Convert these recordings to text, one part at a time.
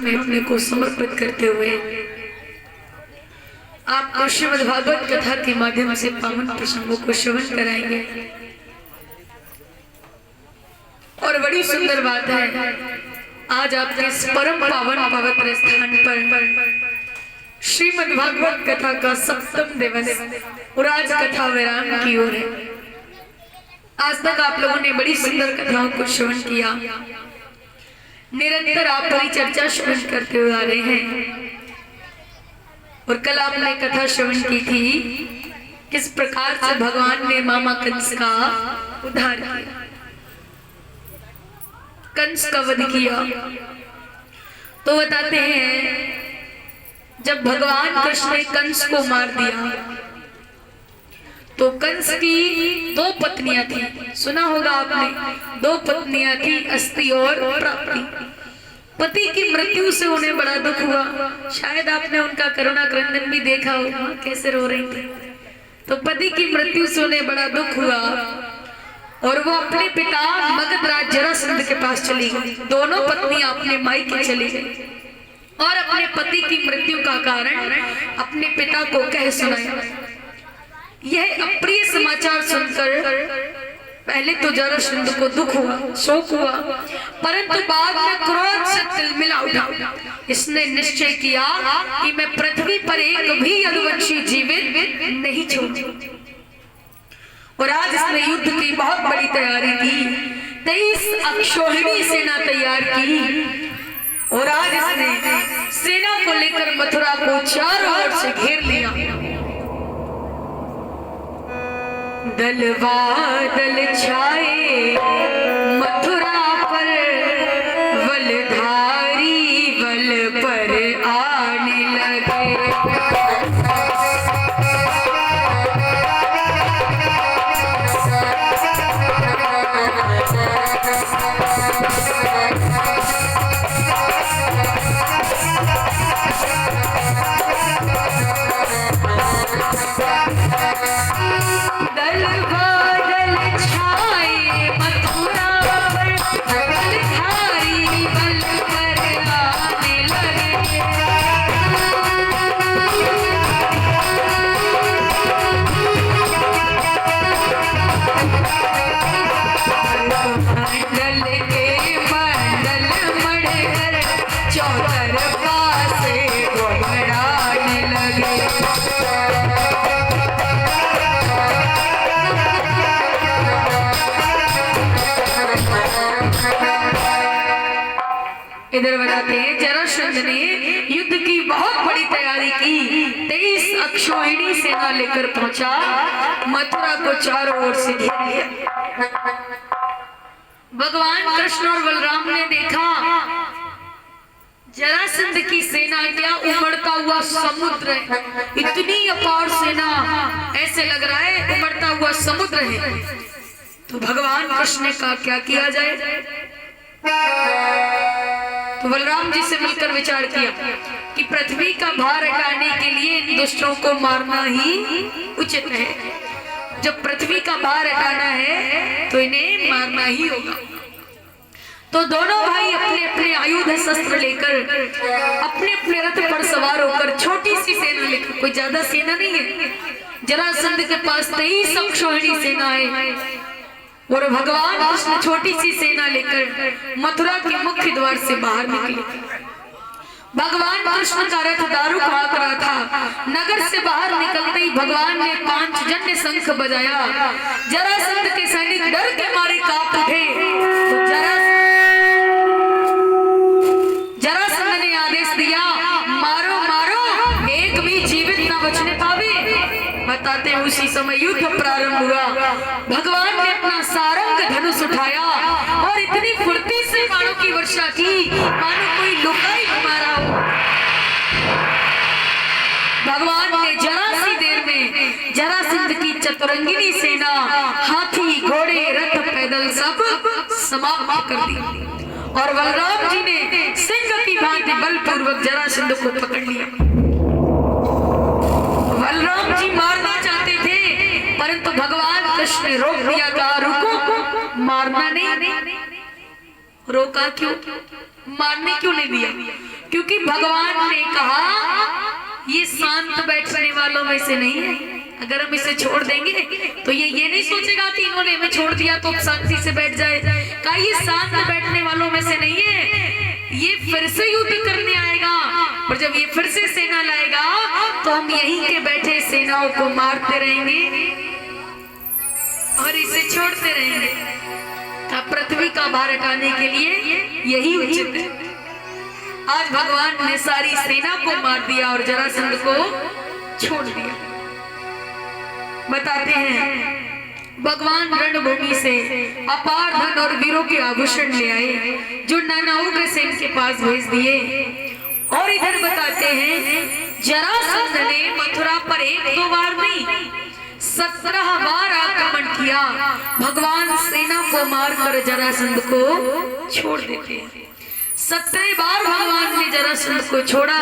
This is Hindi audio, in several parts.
में अपने को समर्पित करते हुए आपको श्रीमद् भागवत कथा के माध्यम से पावन प्रसंगों को श्रवण कराएंगे। और बड़ी सुंदर बात है, आज आपके इस परम पावन पवित्र स्थान पर श्रीमद् भागवत कथा का सप्तम दिवस और आज कथा विराम की ओर है। आज तक आप लोगों ने बड़ी सुंदर कथाओं को श्रवण किया, निरंतर आप परिचर्चा श्रवण करते हुए आ रहे हैं। और कल आपने कथा श्रवण की थी किस प्रकार से भगवान ने मामा कंस का उद्धार किया, कंस का वध किया। तो बताते हैं जब भगवान कृष्ण ने कंस को मार दिया तो कंस की दो पत्नियां थी, सुना होगा आपने, दो पत्नियां थी, अस्ति और प्राप्ति। पति की मृत्यु से उन्हें बड़ा दुख हुआ। शायद आपने उनका करुणा क्रंदन भी देखा होगा, कैसे रो रही थी। तो पति की मृत्यु से उन्हें बड़ा दुख हुआ और वो अपने पिता मगधराज जरासंध के पास चली गई। दोनों पत्नियां अपने मायके चली गई और अपने पति की मृत्यु का कारण अपने पिता को कह सुनाया। यह अप्रिय समाचार सुनकर पहले तो जरासंध को दुख हुआ, शोक हुआ, परंतु बाद में क्रोध से तिलमिला उठा। इसने निश्चय किया कि मैं पृथ्वी पर एक भी यदुवंशी जीवित नहीं छोड़ूंगा। और आज इसने युद्ध की बहुत बड़ी तैयारी की, 23 अक्षौहिणी सेना तैयार की और आज इसने सेना को लेकर मथुरा को चारों ओर से घेर लिया। दलवादल छाए मथुरा पर, वलधारी वल पर आने लगे। इधर बताते हैं जरासंध ने युद्ध की बहुत बड़ी तैयारी की, 23 अक्षौहिणी सेना लेकर पहुंचा, मथुरा को चारों ओर से घेर लिया। भगवान कृष्ण और बलराम ने देखा जरासंध की सेना क्या उमड़ता हुआ समुद्र है, इतनी अपार सेना, ऐसे लग रहा है उमड़ता हुआ समुद्र है। तो भगवान कृष्ण ने कहा क्या किया जाए। तो बलराम जी से मिलकर विचार किया कि पृथ्वी का भार हटाने के लिए इन दुष्टों को मारना ही उचित है। जब पृथ्वी का भार हटाना है तो इन्हें मारना ही होगा। तो दोनों भाई अपने अपने आयुध शस्त्र लेकर अपने अपने रथ पर सवार होकर छोटी सी सेना लेकर, कोई ज्यादा सेना नहीं है, जरासंध के पास 23 अक्षौहिणी सेना है और भगवान कृष्ण छोटी सी सेना लेकर मथुरा के मुख्य द्वार से बाहर निकले। भगवान कृष्ण का रथ दारू खाक रहा था। नगर से बाहर निकलते ही भगवान ने 5 जन्य शंख बजाया। जरासंध के सैनिक डर के मारे कांप उठे। तो जरासंध ने आदेश दिया, मारो मारो, एक भी जीवित न बचने पावे। बताते हैं उसी समय युद्ध प्रारंभ हुआ। भगवान ने अपना सारंग धनुष उठाया और इतनी फुर्ती से बाणों की वर्षा की मानो कोई लुकाई मारा हो। भगवान ने जरा सी देर में जरासंध की चतुरंगिनी सेना, हाथी, घोड़े, रथ, पैदल सब समाप्त कर दी और बलराम जी ने सिंह की भांति बलपूर्वक जरासंध को पकड़ लिया। बलराम जी मारना चाहते थे परंतु भगवान कृष्ण ने रोक दिया, कहा रुको, मारना नहीं। रोका क्यों? मारने क्यों नहीं दिया? क्योंकि भगवान ने कहा ये शांत बैठने वालों में से नहीं है। अगर हम इसे छोड़ देंगे तो ये नहीं सोचेगा कि इन्होंने हमें छोड़ दिया तो शांति से बैठ जाए। कहा ये शांत बैठने वालों में से नहीं है, ये फिर से युद्ध करने आएगा। और जब ये फिर से सेना लाएगा तो हम यहीं के बैठे सेनाओं को मारते रहेंगे और इसे छोड़ते रहेंगे। पृथ्वी का भार हटाने के लिए यही उचित है। आज भगवान ने सारी सेना को मार दिया और जरासंध को छोड़ दिया। बताते हैं भगवान रणभूमि से अपार धन और वीरों के आभूषण ले आए, जो नाना उग्रसेन के पास भेज दिए। और इधर बताते हैं जरासंध ने मथुरा पर 1-2 बार नहीं 17 बार आक्रमण किया। भगवान सेना को मारकर जरासंध को छोड़ देते हैं। 17 बार भगवान ने जरासंध को छोड़ा,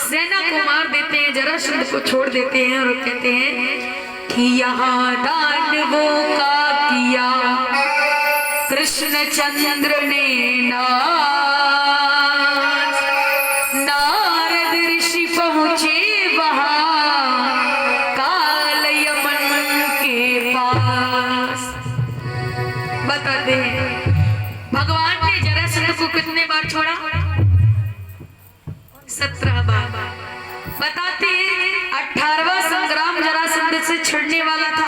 सेना को मार देते हैं, जरासंध को छोड़ देते हैं और कहते हैं कि यहाँ दानवों का किया कृष्ण चंद्र ने नारद ऋषि पहुंचे वहां काल यमन के पास। बताते हैं भगवान ने जरासंध को कितने बार छोड़ा? 17 बार। बताते हैं 18वां संग्राम जरासंध से छिड़ने वाला था।